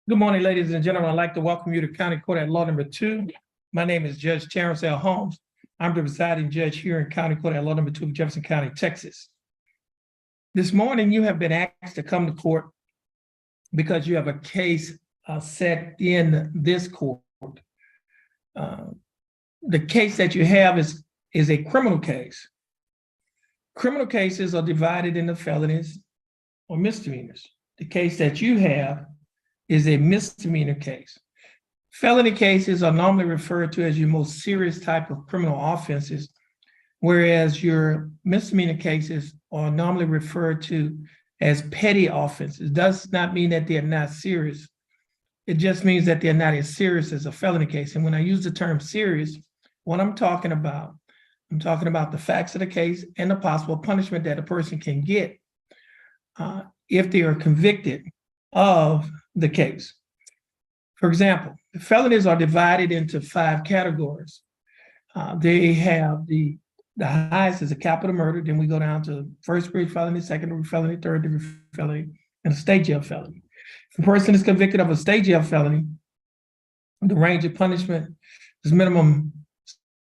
Good morning, ladies and gentlemen. I'd like to welcome you to County Court at Law Number 2. My name is Judge Terrence Holmes. I'm the presiding judge here in County Court at Law Number 2 of Jefferson County, Texas. This morning, you have been asked to come to court because you have a case set in this court. The case that you have is a criminal case. Criminal cases are divided into felonies or misdemeanors. The case that you have is a misdemeanor case. Felony cases are normally referred to as your most serious type of criminal offenses, whereas your misdemeanor cases are normally referred to as petty offenses. It does not mean that they're not serious. It just means that they're not as serious as a felony case. And when I use the term serious, what I'm talking about the facts of the case and the possible punishment that a person can get if they are convicted of the case. For example, the felonies are divided into 5 categories. They have the highest is a capital murder. Then we go down to first degree felony, second degree felony, third degree felony, and a state jail felony. If a person is convicted of a state jail felony, the range of punishment is minimum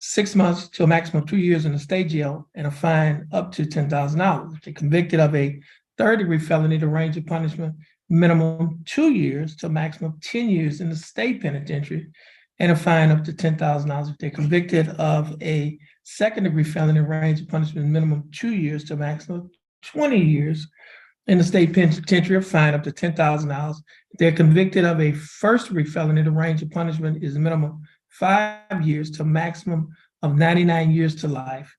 6 months to a maximum of 2 years in the state jail and a fine up to $10,000. If they're convicted of a third degree felony, the range of punishment minimum 2 years to a maximum of 10 years in the state penitentiary and a fine up to $10,000. If they're convicted of a second degree felony, range of punishment minimum 2 years to a maximum of 20 years in the state penitentiary, a fine up to $10,000. If they're convicted of a first degree felony, the range of punishment is minimum 5 years to a maximum of 99 years to life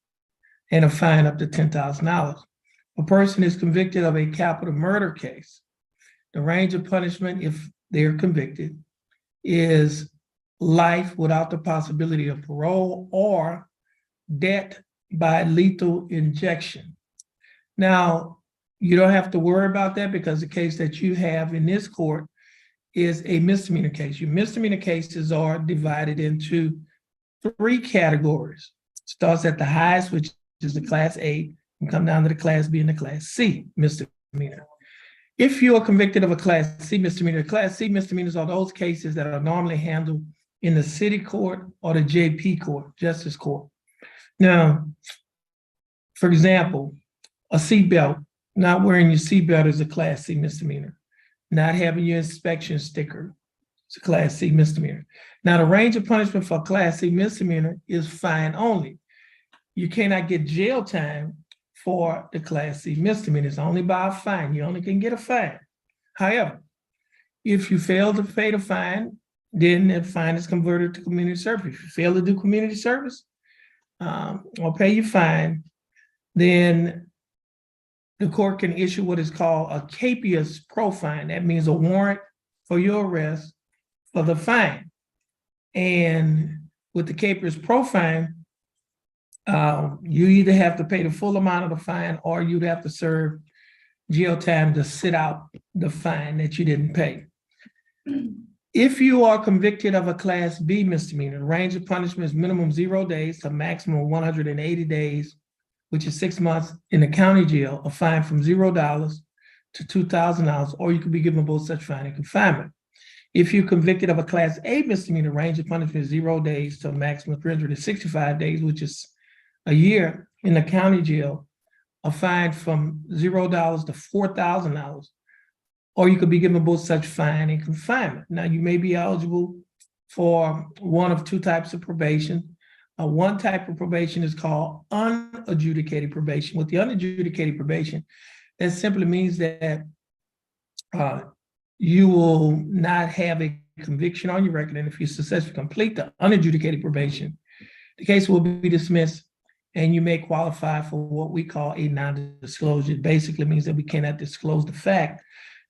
and a fine up to $10,000. A person is convicted of a capital murder case. The range of punishment, if they're convicted, is life without the possibility of parole or death by lethal injection. Now, you don't have to worry about that because the case that you have in this court is a misdemeanor case. Your misdemeanor cases are divided into 3 categories. It starts at the highest, which is the Class A, and come down to the Class B and the Class C misdemeanor. If you are convicted of a Class C misdemeanor, Class C misdemeanors are those cases that are normally handled in the city court or the JP court, justice court. Now, for example, a seatbelt, not wearing your seatbelt is a Class C misdemeanor. Not having your inspection sticker is a Class C misdemeanor. Now, the range of punishment for a Class C misdemeanor is fine only. You cannot get jail time for the Class C misdemeanor. It's only by a fine. You only can get a fine. However, if you fail to pay the fine, then the fine is converted to community service. If you fail to do community service or pay your fine, then the court can issue what is called a capias pro fine. That means a warrant for your arrest for the fine. And with the capias pro fine, you either have to pay the full amount of the fine or you'd have to serve jail time to sit out the fine that you didn't pay. If you are convicted of a Class B misdemeanor, the range of punishment is minimum 0 days to maximum 180 days, which is 6 months in the county jail, a fine from $0 to $2,000, or you could be given both such fine and confinement. If you're convicted of a Class A misdemeanor, range of punishment is 0 days to a maximum of 365 days, which is a year in the county jail, a fine from $0 to $4,000, or you could be given both such fine and confinement. Now, you may be eligible for one of 2 types of probation. One type of probation is called unadjudicated probation. With the unadjudicated probation, that simply means that you will not have a conviction on your record, and if you successfully complete the unadjudicated probation, the case will be dismissed and you may qualify for what we call a non-disclosure. It basically means that we cannot disclose the fact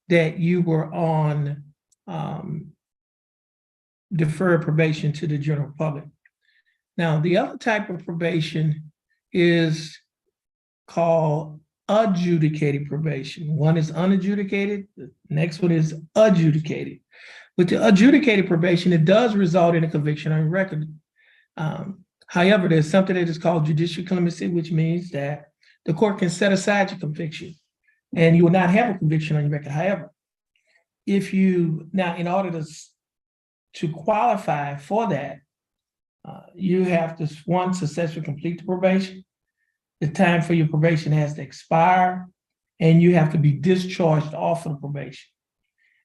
that you were on deferred probation to the general public. Now, the other type of probation is called adjudicated probation. One is unadjudicated, the next one is adjudicated. With the adjudicated probation, it does result in a conviction on your record. However, there's something that is called judicial clemency, which means that the court can set aside your conviction and you will not have a conviction on your record. However, in order to qualify for that, you have to, one, successfully complete the probation. The time for your probation has to expire, and you have to be discharged off of the probation.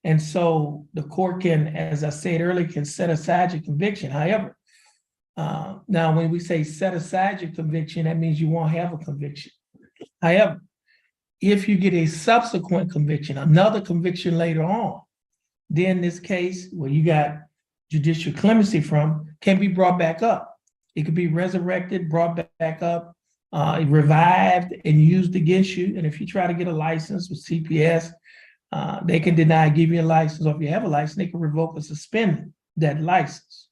And so the court can, as I said earlier, can set aside your conviction. However, now when we say set aside your conviction, that means you won't have a conviction. However, if you get a subsequent conviction, another conviction later on, then this case where you got judicial clemency from can be brought back up. It could be resurrected, brought back up, revived, and used against you. And if you try to get a license with CPS, they can deny giving you a license, or if you have a license, they can revoke or suspend that license.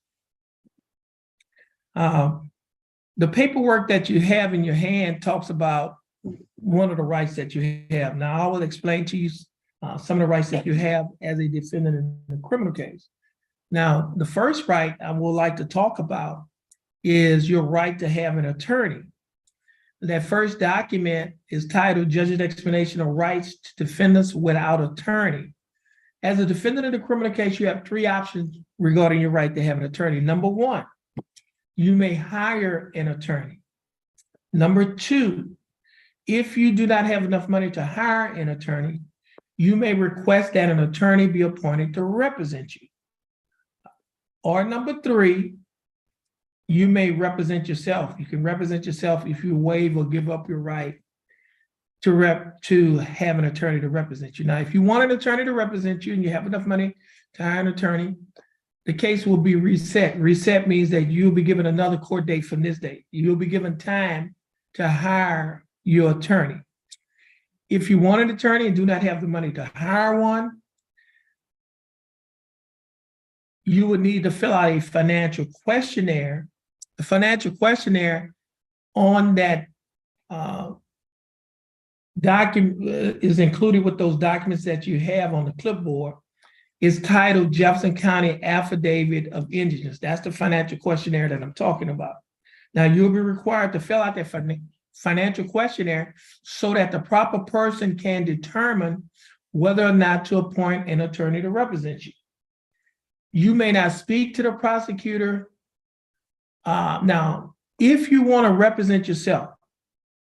The paperwork that you have in your hand talks about one of the rights that you have. Now, I will explain to you some of the rights that you have as a defendant in a criminal case. Now, the first right I would like to talk about is your right to have an attorney. That first document is titled Judge's Explanation of Rights to Defendants Without Attorney. As a defendant in a criminal case, you have three options regarding your right to have an attorney. Number one, you may hire an attorney. Number two, if you do not have enough money to hire an attorney, you may request that an attorney be appointed to represent you. Or number three, you may represent yourself. You can represent yourself if you waive or give up your right to have an attorney to represent you. Now, if you want an attorney to represent you and you have enough money to hire an attorney, the case will be reset. Reset means that you'll be given another court date from this date. You'll be given time to hire your attorney. If you want an attorney and do not have the money to hire one, you would need to fill out a financial questionnaire. The financial questionnaire on that document is included with those documents that you have on the clipboard. Is titled Jefferson County Affidavit of Indigence. That's the financial questionnaire that I'm talking about. Now, you'll be required to fill out that financial questionnaire so that the proper person can determine whether or not to appoint an attorney to represent you. You may not speak to the prosecutor. Now, if you want to represent yourself,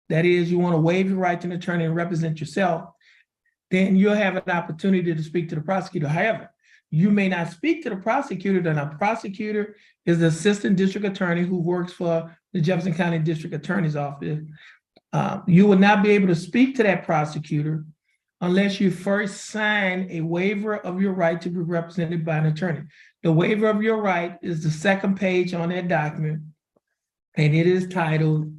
that is, you want to waive your right to an attorney and represent yourself, then you'll have an opportunity to speak to the prosecutor. However, you may not speak to the prosecutor, then a prosecutor is the assistant district attorney who works for the Jefferson County District Attorney's Office. You will not be able to speak to that prosecutor unless you first sign a waiver of your right to be represented by an attorney. The waiver of your right is the second page on that document, and it is titled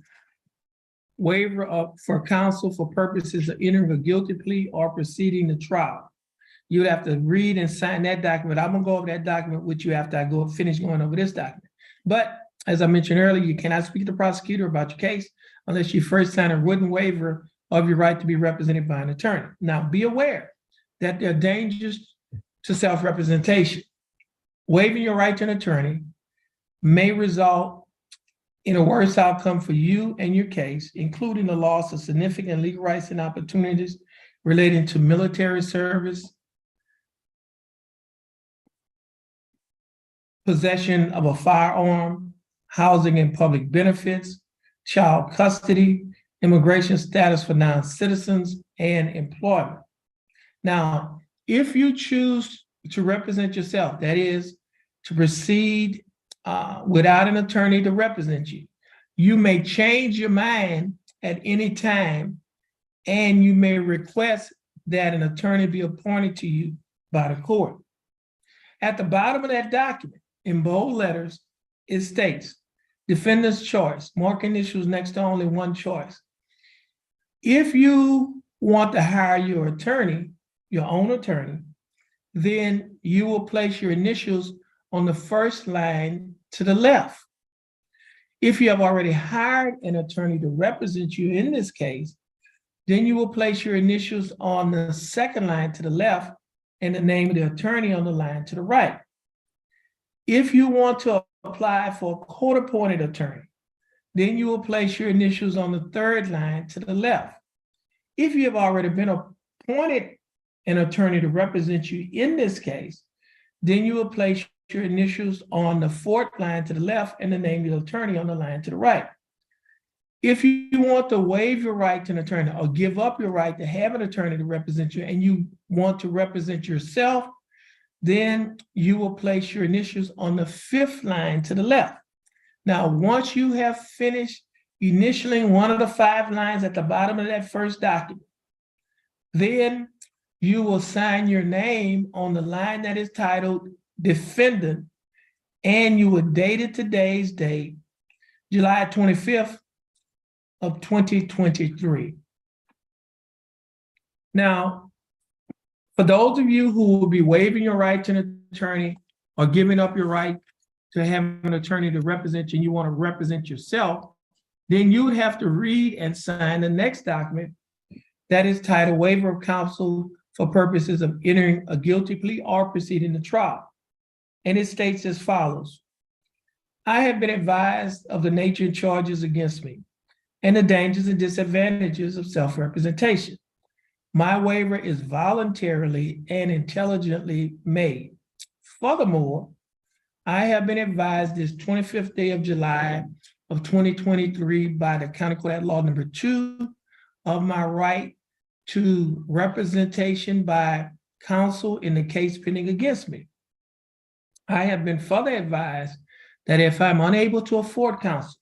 Waiver for Counsel for Purposes of Entering a Guilty Plea or Proceeding to Trial. You would have to read and sign that document. I'm going to go over that document with you after I finish going over this document. But as I mentioned earlier, you cannot speak to the prosecutor about your case unless you first sign a written waiver of your right to be represented by an attorney. Now, be aware that there are dangers to self-representation. Waiving your right to an attorney may result in a worse outcome for you and your case, including the loss of significant legal rights and opportunities relating to military service, possession of a firearm, housing and public benefits, child custody, immigration status for non-citizens, and employment. Now, if you choose to represent yourself, that is, to proceed without an attorney to represent you, you may change your mind at any time, and you may request that an attorney be appointed to you by the court. At the bottom of that document, in bold letters, it states, defendant's choice, mark initials next to only one choice. If you want to hire your attorney, your own attorney, then you will place your initials on the first line to the left. If you have already hired an attorney to represent you in this case, then you will place your initials on the second line to the left and the name of the attorney on the line to the right. If you want to apply for a court-appointed attorney, then you will place your initials on the third line to the left. If you have already been appointed an attorney to represent you in this case, then you will place your initials on the fourth line to the left and the name of the attorney on the line to the right. If you want to waive your right to an attorney or give up your right to have an attorney to represent you and you want to represent yourself, then you will place your initials on the fifth line to the left. Now, once you have finished initialing one of the 5 lines at the bottom of that first document, then you will sign your name on the line that is titled defendant, and you will date it today's date, July 25th of 2023. Now, for those of you who will be waiving your right to an attorney or giving up your right to have an attorney to represent you and you want to represent yourself, then you would have to read and sign the next document that is titled Waiver of Counsel for Purposes of Entering a Guilty Plea or Proceeding to Trial. And it states as follows: I have been advised of the nature and charges against me and the dangers and disadvantages of self-representation. My waiver is voluntarily and intelligently made. Furthermore, I have been advised this 25th day of July of 2023 by the County Court at Law number 2 of my right to representation by counsel in the case pending against me. I have been further advised that if I'm unable to afford counsel,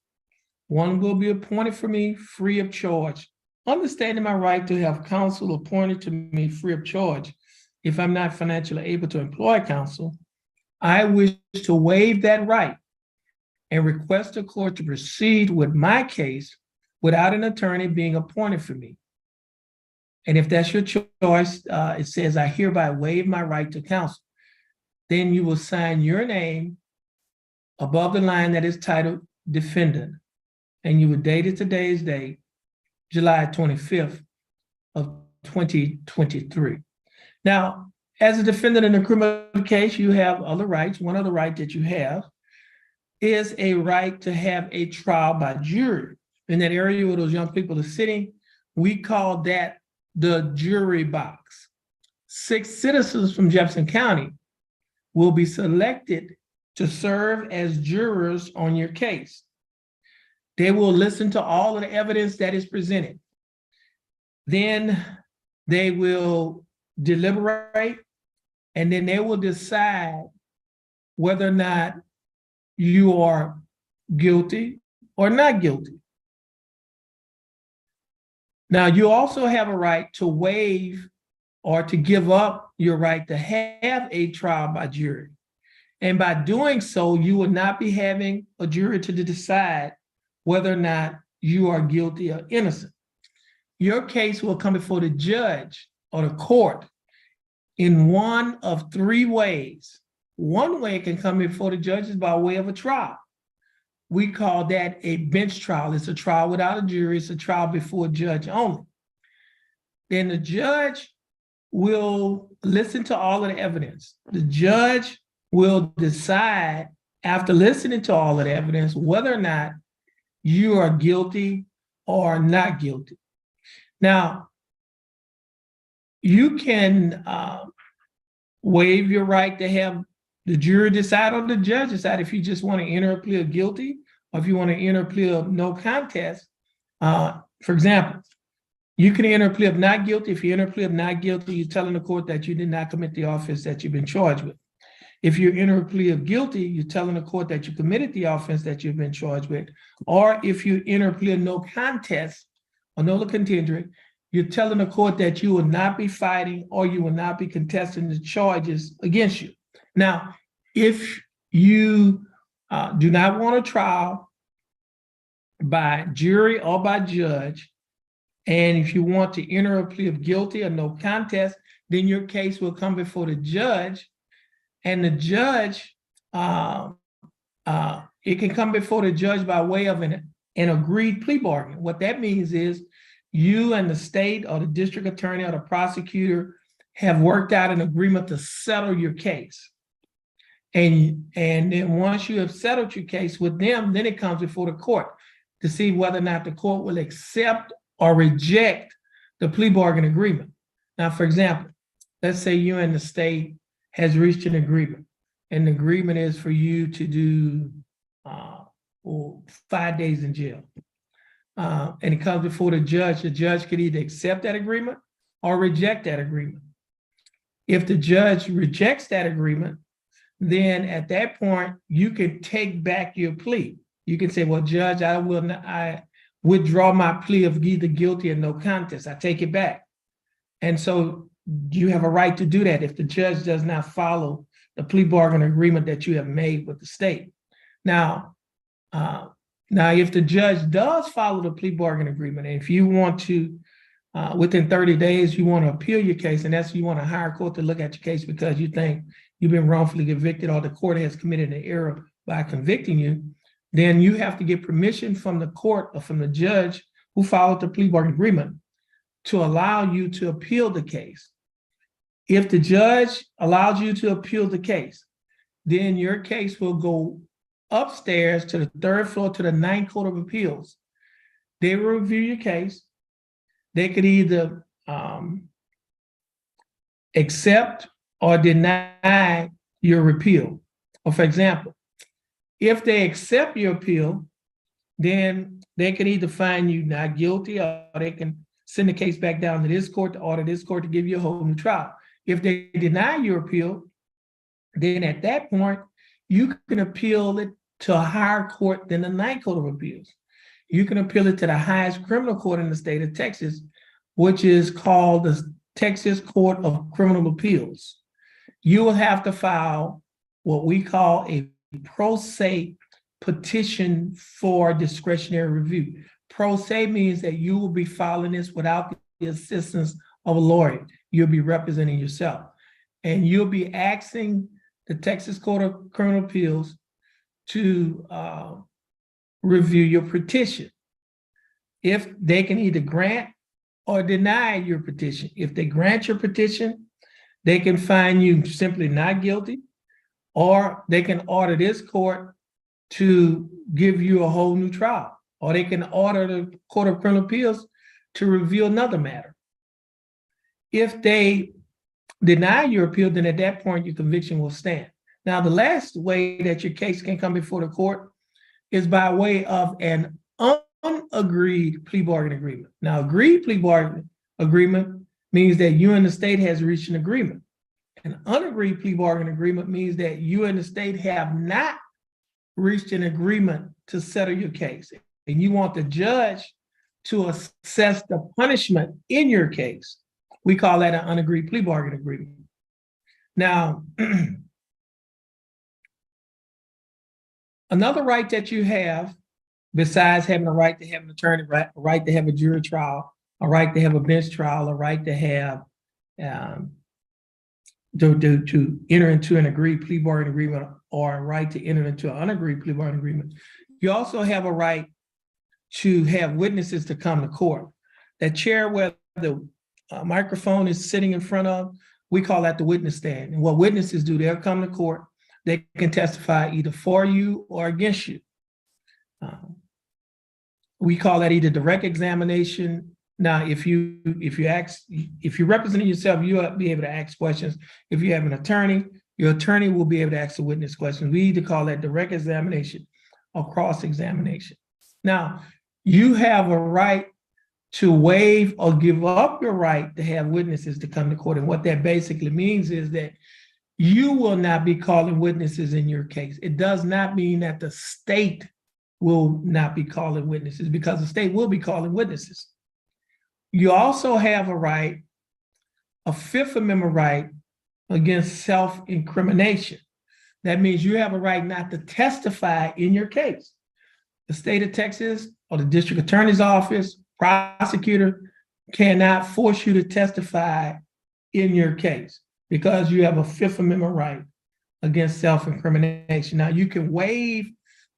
one will be appointed for me free of charge, understanding my right to have counsel appointed to me free of charge. If I'm not financially able to employ counsel, I wish to waive that right and request the court to proceed with my case without an attorney being appointed for me. And if that's your choice, it says, I hereby waive my right to counsel. Then you will sign your name above the line that is titled defendant, and you would date it today's date, July 25th of 2023. Now, as a defendant in a criminal case, you have other rights. One other right that you have is a right to have a trial by jury. In that area where those young people are sitting, we call that the jury box. 6 citizens from Jefferson County will be selected to serve as jurors on your case. They will listen to all of the evidence that is presented. Then they will deliberate, and then they will decide whether or not you are guilty or not guilty. Now, you also have a right to waive or to give up your right to have a trial by jury. And by doing so, you will not be having a jury to decide whether or not you are guilty or innocent. Your case will come before the judge or the court in one of 3 ways. One way it can come before the judge is by way of a trial. We call that a bench trial. It's a trial without a jury. It's a trial before a judge only. Then the judge will listen to all of the evidence. The judge will decide, after listening to all of the evidence, whether or not you are guilty or not guilty. Now, you can waive your right to have the jury decide or the judge decide if you just want to enter a plea of guilty or if you want to enter a plea of no contest. For example, you can enter a plea of not guilty. If you enter a plea of not guilty, you're telling the court that you did not commit the offense that you've been charged with. If you enter a plea of guilty, you're telling the court that you committed the offense that you've been charged with. Or if you enter a plea of no contest or no contendere, you're telling the court that you will not be fighting or you will not be contesting the charges against you. Now, if you do not want a trial by jury or by judge, and if you want to enter a plea of guilty or no contest, then your case will come before the judge, and the judge, it can come before the judge by way of an agreed plea bargain. What that means is you and the state or the district attorney or the prosecutor have worked out an agreement to settle your case. And then once you have settled your case with them, then it comes before the court to see whether or not the court will accept or reject the plea bargain agreement. Now, for example, let's say you and the state has reached an agreement, and the agreement is for you to do 5 days in jail. And it comes before the judge could either accept that agreement or reject that agreement. If the judge rejects that agreement, then at that point, you can take back your plea. You can say, well, judge, I withdraw my plea of either guilty or no contest. I take it back. And so you have a right to do that if the judge does not follow the plea bargain agreement that you have made with the state. Now, if the judge does follow the plea bargain agreement, and if you want to, within 30 days, you want to appeal your case, and that's you want a higher court to look at your case because you think you've been wrongfully convicted or the court has committed an error by convicting you, then you have to get permission from the court or from the judge who followed the plea bargain agreement to allow you to appeal the case. If the judge allows you to appeal the case, then your case will go upstairs to the 3rd floor to the 9th Court of Appeals. They will review your case. They could either accept or deny your appeal. Or for example, if they accept your appeal, then they can either find you not guilty or they can send the case back down to this court to order this court to give you a whole new trial. If they deny your appeal, then at that point, you can appeal it to a higher court than the 9th Court of Appeals. You can appeal it to the highest criminal court in the state of Texas, which is called the Texas Court of Criminal Appeals. You will have to file what we call a pro se petition for discretionary review. Pro se means that you will be filing this without the assistance of a lawyer. You'll be representing yourself. And you'll be asking the Texas Court of Criminal Appeals to review your petition. If they can either grant or deny your petition. If they grant your petition, they can find you simply not guilty, or they can order this court to give you a whole new trial, or they can order the Court of Criminal Appeals to review another matter. If they deny your appeal, then at that point, your conviction will stand. Now, the last way that your case can come before the court is by way of an unagreed plea bargain agreement. Now, agreed plea bargain agreement means that you and the state has reached an agreement. An unagreed plea bargain agreement means that you and the state have not reached an agreement to settle your case. And you want the judge to assess the punishment in your case. We call that an unagreed plea bargain agreement. Now, another right that you have, besides having a right to have an attorney, a right to have a jury trial, a right to have a bench trial, a right to have to enter into an agreed plea bargain agreement, or a right to enter into an unagreed plea bargain agreement, you also have a right to have witnesses to come to court. That chair where the microphone is sitting in front of, we call that the witness stand. And what witnesses do, they'll come to court. They can testify either for you or against you. We call that either direct examination. Now, if you're representing yourself, you'll be able to ask questions. If you have an attorney, your attorney will be able to ask the witness questions. We either call that direct examination or cross-examination. Now, you have a right to waive or give up your right to have witnesses to come to court. And what that basically means is that you will not be calling witnesses in your case. It does not mean that the state will not be calling witnesses, because the state will be calling witnesses. You also have a right, a Fifth Amendment right, against self-incrimination. That means you have a right not to testify in your case. The state of Texas or the district attorney's office, prosecutor cannot force you to testify in your case because you have a Fifth Amendment right against self-incrimination. Now, you can waive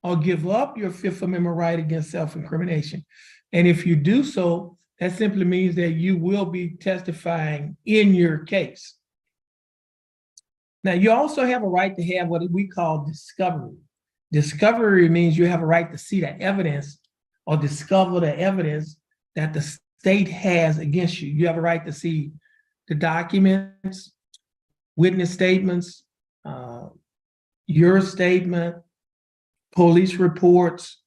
or give up your Fifth Amendment right against self-incrimination. And if you do so, that simply means that you will be testifying in your case. Now, you also have a right to have what we call discovery. Discovery means you have a right to see the evidence or discover the evidence that the state has against you. You have a right to see the documents, witness statements, your statement, police reports.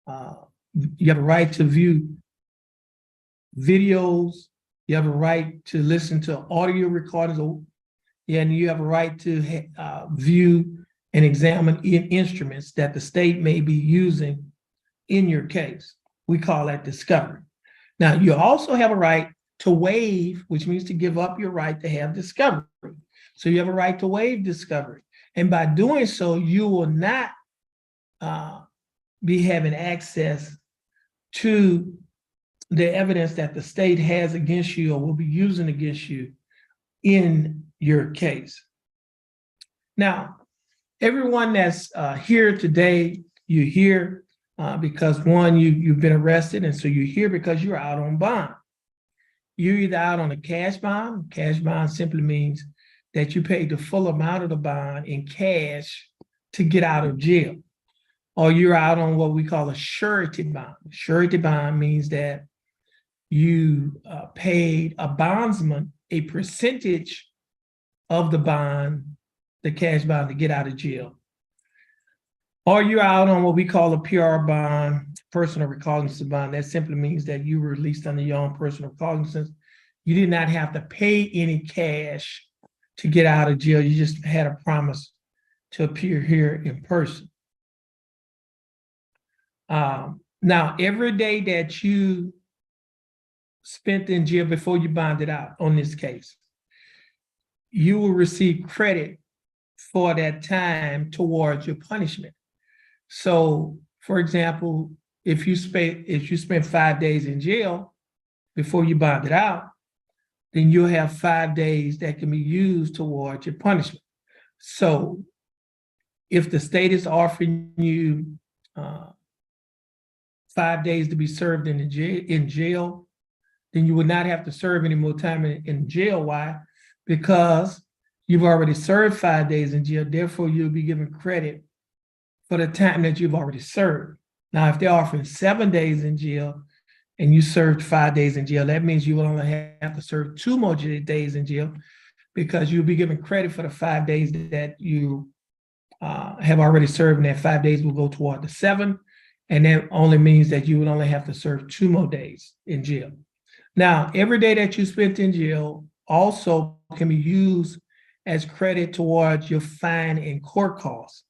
You have a right to view videos. You have a right to listen to audio recordings, and you have a right to view and examine instruments that the state may be using in your case. We call that discovery. Now, you also have a right to waive, which means to give up your right to have discovery. So you have a right to waive discovery. And by doing so, you will not be having access to the evidence that the state has against you or will be using against you in your case. Now, everyone that's here today, you're here because one, you've been arrested, and so you're here because you're out on bond. You're either out on a cash bond. Cash bond simply means that you paid the full amount of the bond in cash to get out of jail. Or you're out on what we call a surety bond. Surety bond means that you paid a bondsman a percentage of the bond, the cash bond, to get out of jail. Or you're out on what we call a PR bond, personal recognizance bond. That simply means that you were released under your own personal recognizance. You did not have to pay any cash to get out of jail. You just had a promise to appear here in person. Now, every day that you spent in jail before you bonded out on this case, you will receive credit for that time towards your punishment. So, for example, if you spent 5 days in jail before you bonded out, then you'll have 5 days that can be used towards your punishment. So, if the state is offering you 5 days to be served in jail, then you would not have to serve any more time in jail. Why? Because you've already served 5 days in jail. Therefore, you'll be given credit for the time that you've already served. Now, if they're offering 7 days in jail and you served 5 days in jail, that means you will only have to serve 2 more days in jail, because you'll be given credit for the 5 days that you have already served, and that 5 days will go toward the 7. And that only means that you would only have to serve 2 more days in jail. Now, every day that you spent in jail also can be used as credit towards your fine and court costs.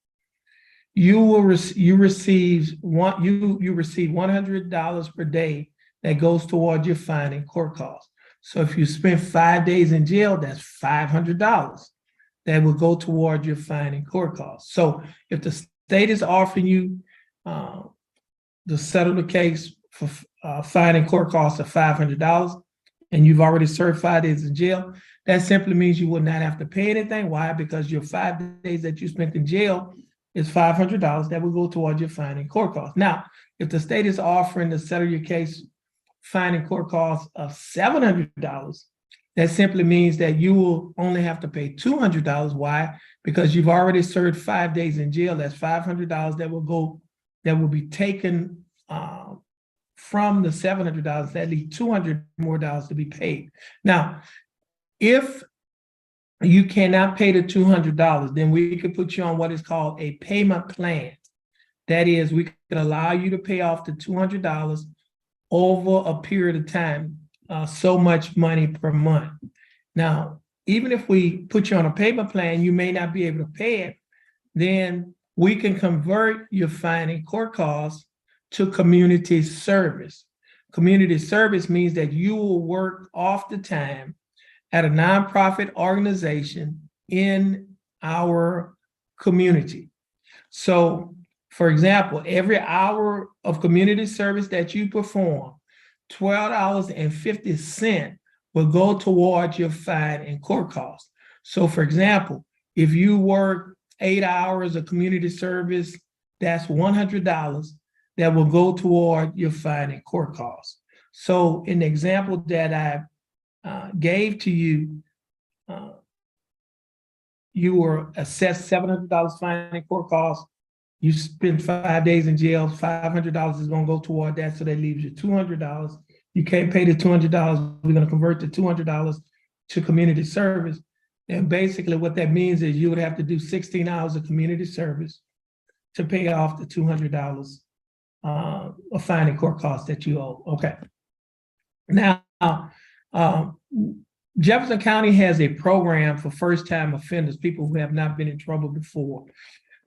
You receive $100 per day that goes towards your fine and court costs. So if you spend 5 days in jail, that's $500 that will go toward your fine and court costs. So if the state is offering you to settle the case for fine and court costs of $500, and you've already served 5 days in jail, that simply means you will not have to pay anything. Why? Because your 5 days that you spent in jail is $500 that will go towards your fine and court costs. Now, if the state is offering to settle your case fine and court costs of $700, that simply means that you will only have to pay $200. Why? Because you've already served 5 days in jail. That's $500 that will be taken from the $700. That leaves $200 more to be paid. Now, if you cannot pay the $200, then we could put you on what is called a payment plan. That is, we could allow you to pay off the $200 over a period of time, so much money per month. Now, even if we put you on a payment plan, you may not be able to pay it, then we can convert your fine and court costs to community service. Community service means that you will work off the time at a nonprofit organization in our community. So, for example, every hour of community service that you perform, $12.50 will go towards your fine and court costs. So, for example, if you work 8 hours of community service, that's $100 that will go toward your fine and court costs. So, in the example that I gave to you, you were assessed $700 fine and court costs. You spend 5 days in jail, $500 is going to go toward that, so that leaves you $200. You can't pay the $200. We're going to convert the $200 to community service. And basically what that means is you would have to do 16 hours of community service to pay off the $200 of fine and court costs that you owe. Okay. Now, um, Jefferson County has a program for first-time offenders, people who have not been in trouble before.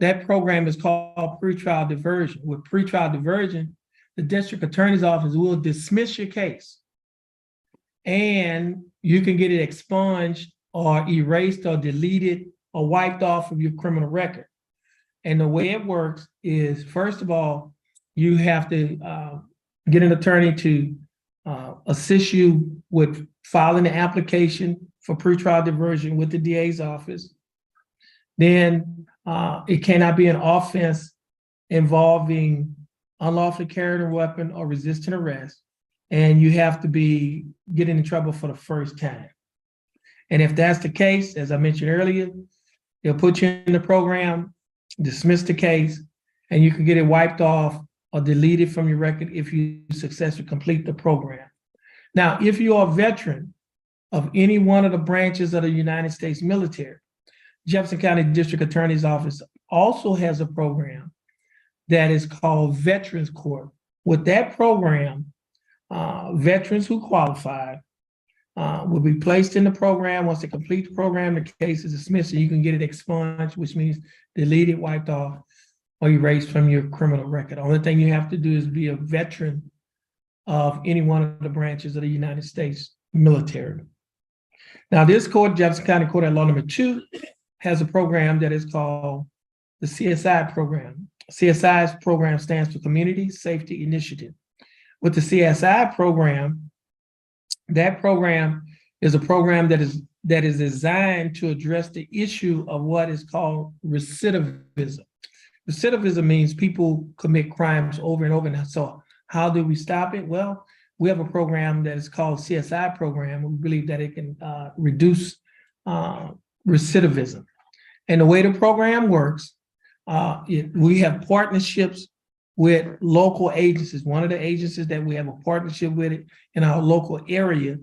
That program is called pretrial diversion. With pretrial diversion, the district attorney's office will dismiss your case, and you can get it expunged or erased or deleted or wiped off of your criminal record. And the way it works is, first of all, you have to get an attorney to assist you with filing the application for pretrial diversion with the DA's office. Then it cannot be an offense involving unlawfully carrying a weapon or resisting arrest. And you have to be getting in trouble for the first time. And if that's the case, as I mentioned earlier, they'll put you in the program, dismiss the case, and you can get it wiped off or deleted from your record if you successfully complete the program. Now, if you are a veteran of any one of the branches of the United States military, Jefferson County District Attorney's Office also has a program that is called Veterans Court. With that program, veterans who qualify will be placed in the program. Once they complete the program, the case is dismissed and you can get it expunged, which means deleted, wiped off, or erased from your criminal record. The only thing you have to do is be a veteran of any one of the branches of the United States military. Now, this court, Jefferson County Court at Law Number 2, has a program that is called the CSI program. CSI's program stands for Community Safety Initiative. With the CSI program, that program is a program that is designed to address the issue of what is called recidivism. Recidivism means people commit crimes over and over. And so how do we stop it? Well, we have a program that is called CSI program. We believe that it can reduce recidivism. And the way the program works, we have partnerships with local agencies. One of the agencies that we have a partnership with in our local area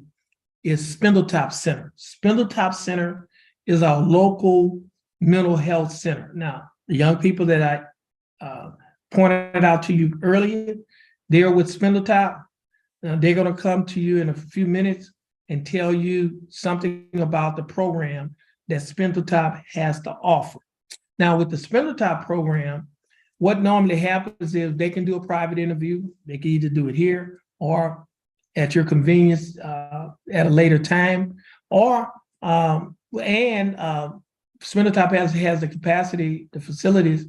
is Spindletop Center. Spindletop Center is our local mental health center. Now, the young people that I pointed out to you earlier, they're with Spindletop. They're going to come to you in a few minutes and tell you something about the program that Spindletop has to offer. Now, with the Spindletop program, what normally happens is they can do a private interview. They can either do it here or at your convenience at a later time, or Spindletop has the capacity, the facilities.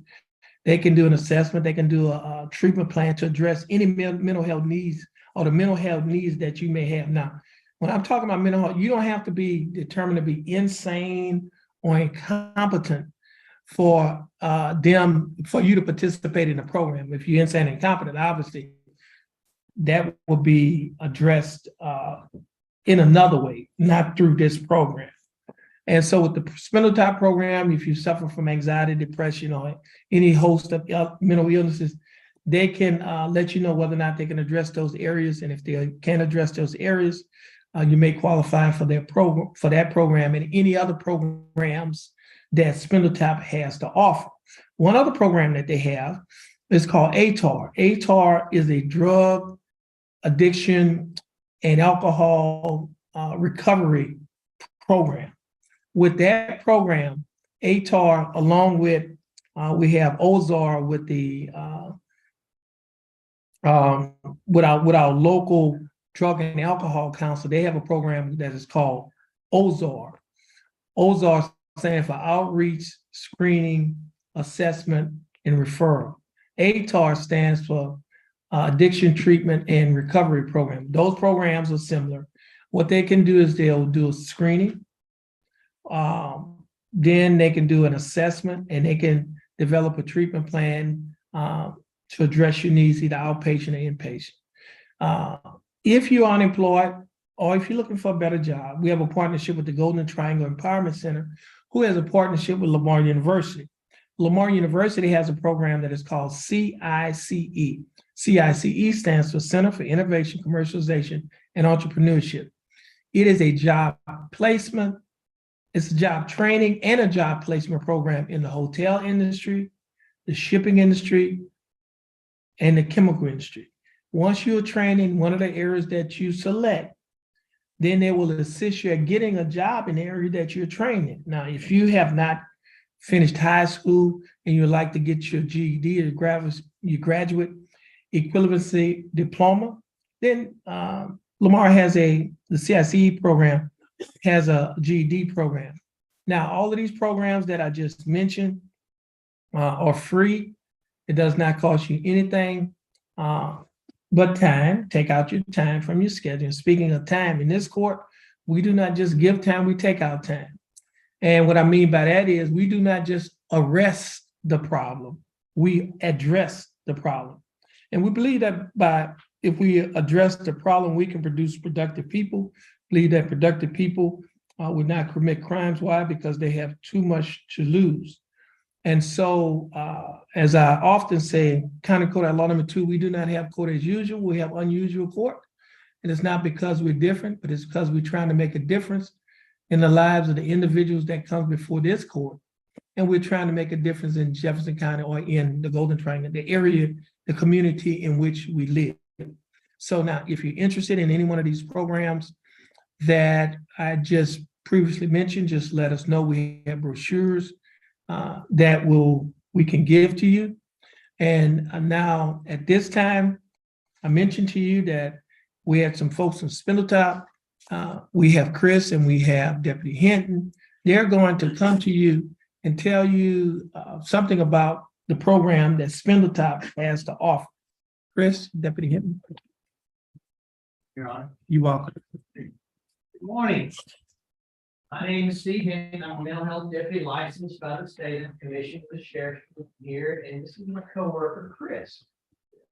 They can do an assessment. They can do a treatment plan to address any mental health needs or the mental health needs that you may have. Now, when I'm talking about mental health, you don't have to be determined to be insane or incompetent for you to participate in the program. If you're insane and incompetent, obviously that will be addressed in another way, not through this program. And so with the Spindletop program, if you suffer from anxiety, depression, or any host of mental illnesses, they can let you know whether or not they can address those areas. And if they can address those areas, you may qualify for that program and any other programs that Spindletop has to offer. One other program that they have is called ATAR. ATAR is a drug addiction and alcohol recovery program. With that program, ATAR, along with we have OZAR with the with our local drug and alcohol council, they have a program that is called OZAR. OZAR stands for Outreach, Screening, Assessment, and Referral. ATAR stands for Addiction Treatment and Recovery Program. Those programs are similar. What they can do is they'll do a screening, then they can do an assessment, and they can develop a treatment plan to address your needs, either outpatient or inpatient. If you're unemployed or if you're looking for a better job, we have a partnership with the Golden Triangle Empowerment Center, who has a partnership with Lamar University. Lamar University has a program that is called CICE. CICE stands for Center for Innovation, Commercialization, and Entrepreneurship. It is a job placement It's a job training and a job placement program in the hotel industry, the shipping industry, and the chemical industry. Once you're trained in one of the areas that you select, then they will assist you at getting a job in the area that you're trained in. Now, if you have not finished high school and you'd like to get your GED or your graduate equivalency diploma, then Lamar has the CICE program has a GED program. Now, all of these programs that I just mentioned are free. It does not cost you anything but time. Take out your time from your schedule. And speaking of time, in this court, we do not just give time, we take out time. And what I mean by that is we do not just arrest the problem, we address the problem. And we believe that if we address the problem, we can produce productive people. Believe that productive people would not commit crimes. Why? Because they have too much to lose. And so, as I often say, county court law number 2, we do not have court as usual. We have unusual court. And it's not because we're different, but it's because we're trying to make a difference in the lives of the individuals that come before this court. And we're trying to make a difference in Jefferson County or in the Golden Triangle, the area, the community in which we live. So now, if you're interested in any one of these programs that I just previously mentioned, just let us know. We have brochures that we can give to you. And now at this time, I mentioned to you that we had some folks from Spindletop. We have Chris and we have Deputy Hinton. They're going to come to you and tell you something about the program that Spindletop has to offer. Chris, Deputy Hinton. Your Honor. You're welcome. Good morning. My name is Steve Hinton. I'm a mental health deputy licensed by the state and commissioned with the sheriff here. And this is my coworker, Chris.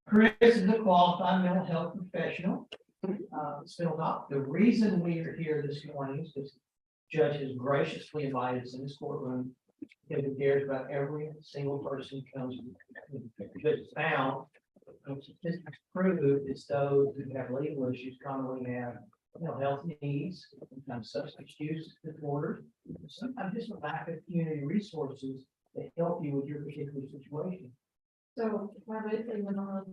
Chris is a qualified mental health professional. The reason we are here this morning is because the judge has graciously invited us in this courtroom because he cares about every single person who comes. The judge found statistics prove it's those who have legal issues commonly have mental health needs, sometimes substance use disorders, sometimes just a lack of community resources that help you with your particular situation. So, private and mental health,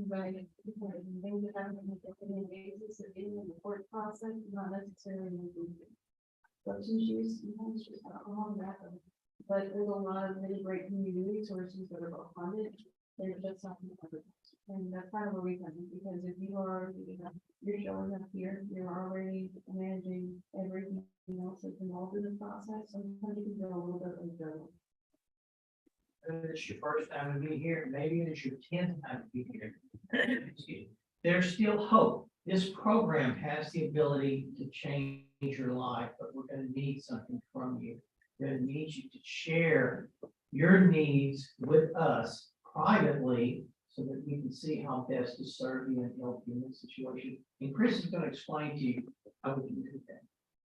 right, things that happen on a basis of being in the court process, not necessarily substance use, sometimes just alcohol and that. But there's a lot of really great community resources that are well funded. They're just not covered. And that's kind of where we come in, because if you are, you're showing up here, you're already managing everything else that's involved in the process, sometimes you can go a little bit over. It's your first time to be here, maybe it's your 10th time to be here. There's still hope. This program has the ability to change your life, but we're going to need something from you. We're going to need you to share your needs with us privately so that we can see how best to serve you and help you in this situation. And Chris is going to explain to you how we can do that.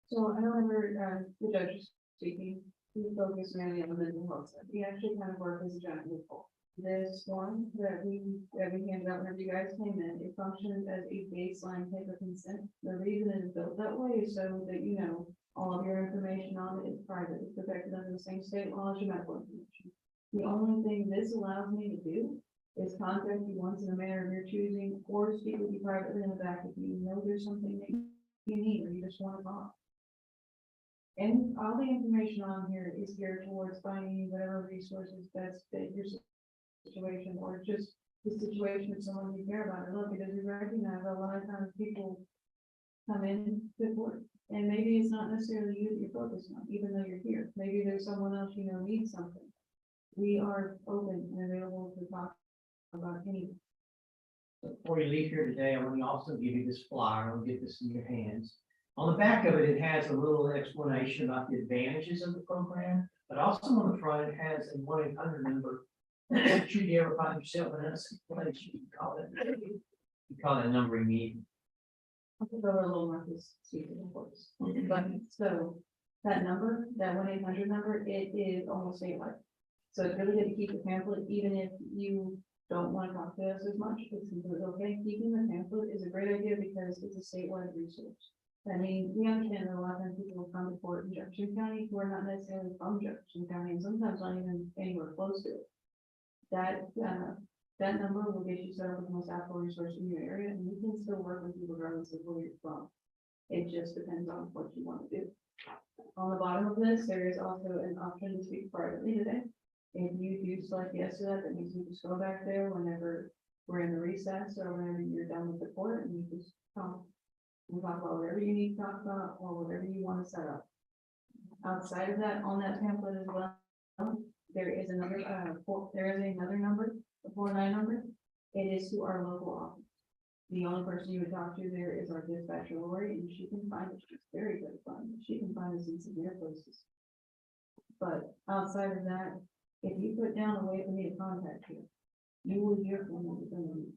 So I remember the judge speaking, we focus mainly on the mental health side. We actually kind of work as a giant loophole. This one that we handed out whenever you guys came in, it functions as a baseline type of consent. The reason it is built that way is so that you know all of your information on it is private. It's protected under the same state law as your medical information. The only thing this allows me to do is contact you once in a manner of your choosing, or speak with you privately in the back if you know there's something that you need or you just want to talk. And all the information on here is geared towards finding whatever resources best fit your situation, or just the situation of someone you care about. And look, because we recognize a lot of times people come in to court, and maybe it's not necessarily you that you're focused on, even though you're here. Maybe there's someone else you know needs something. We are open and available to talk about anything. Before you leave here today, I want to also give you this flyer. I'll get this in your hands. On the back of it, it has a little explanation about the advantages of the program, but also on the front, it has a 1-800 number. Should you ever find yourself in a place, you can call it. You call that number immediately. I'll put over a little more this speaking of course. But so that number, that 1-800 number, it is almost statewide. So it's really good to keep the pamphlet, even if you don't want to talk to us as much. It's completely okay. Keeping the pamphlet is a great idea because it's a statewide resource. I mean, we understand that a lot of times people will come to court in Jefferson County who are not necessarily from Jefferson County, and sometimes not even anywhere close to it. That number will get you set up with the most affluent resource in your area, and you can still work with people regardless of where you're from. It just depends on what you want to do. On the bottom of this, there is also an option to speak privately today. If you do select yes to that, that means you just go back there whenever we're in the recess or whenever you're done with the court, and you just come. We'll talk about whatever you need to talk about or whatever you want to set up. Outside of that, on that pamphlet as well, there is another, another number, the 49 number. It is to our local office. The only person you would talk to there is our dispatcher Lori, and she can find us. She's very good at finding us. She can find us in severe places. But outside of that, if you put down a way for me to contact you, you will hear from me within a week.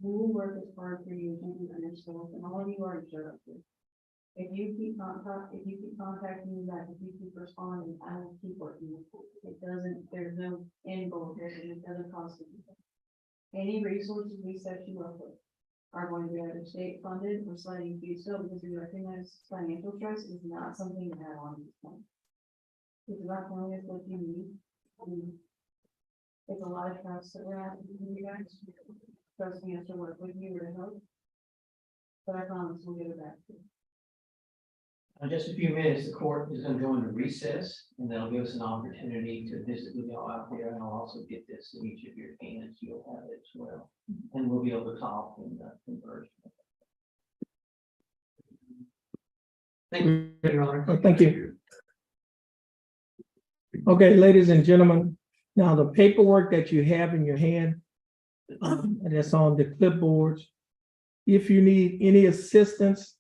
We will work as hard for you as you can understand, and all of you already showed up here. If you keep contacting me back, if you keep responding, I will keep working with you. It doesn't, there's no end goal here, and it doesn't cost anything. Any resources we set you up with are going to be either state funded or sliding fees still, because we recognize financial stress is not something to have on this point. It's about telling us what you need. It's a lot of trust that we're asking from you guys. Trusting us to work with you or to help. But I promise we'll get it back to you. In just a few minutes, the court is going to go into recess, and that'll give us an opportunity to visit with y'all out there, and I'll also get this in each of your hands. You'll have it as well, and we'll be able to talk and converse. Thank you, Your Honor. Thank you. Okay, ladies and gentlemen, now the paperwork that you have in your hand, that's on the clipboards. If you need any assistance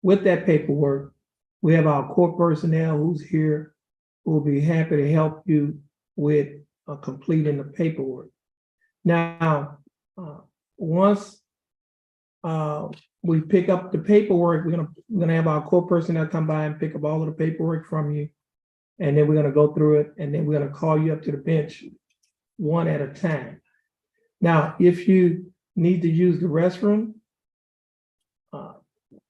with that paperwork, we have our court personnel who's here who will be happy to help you with completing the paperwork. Now, once we pick up the paperwork, we're gonna have our court personnel come by and pick up all of the paperwork from you. And then we're gonna go through it, and then we're gonna call you up to the bench one at a time. Now, if you need to use the restroom,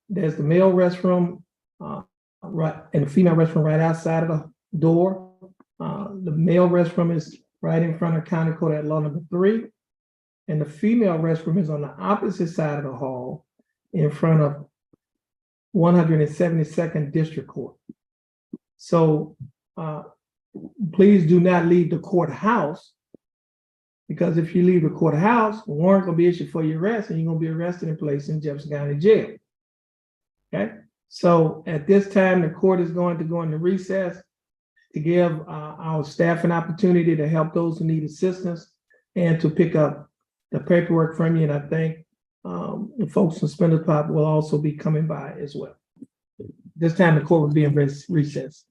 there's the male restroom, right, and the female restroom right outside of the door. The male restroom is right in front of County Court at law number 3. And the female restroom is on the opposite side of the hall in front of 172nd District Court. So please do not leave the courthouse, because if you leave the courthouse, a warrant gonna be issued for your arrest, and you're gonna be arrested and placed in Jefferson County Jail. Okay, so at this time, the court is going to go into recess to give our staff an opportunity to help those who need assistance and to pick up the paperwork from you. And I think the folks from Spindle Pop will also be coming by as well. This time, the court will be in recess.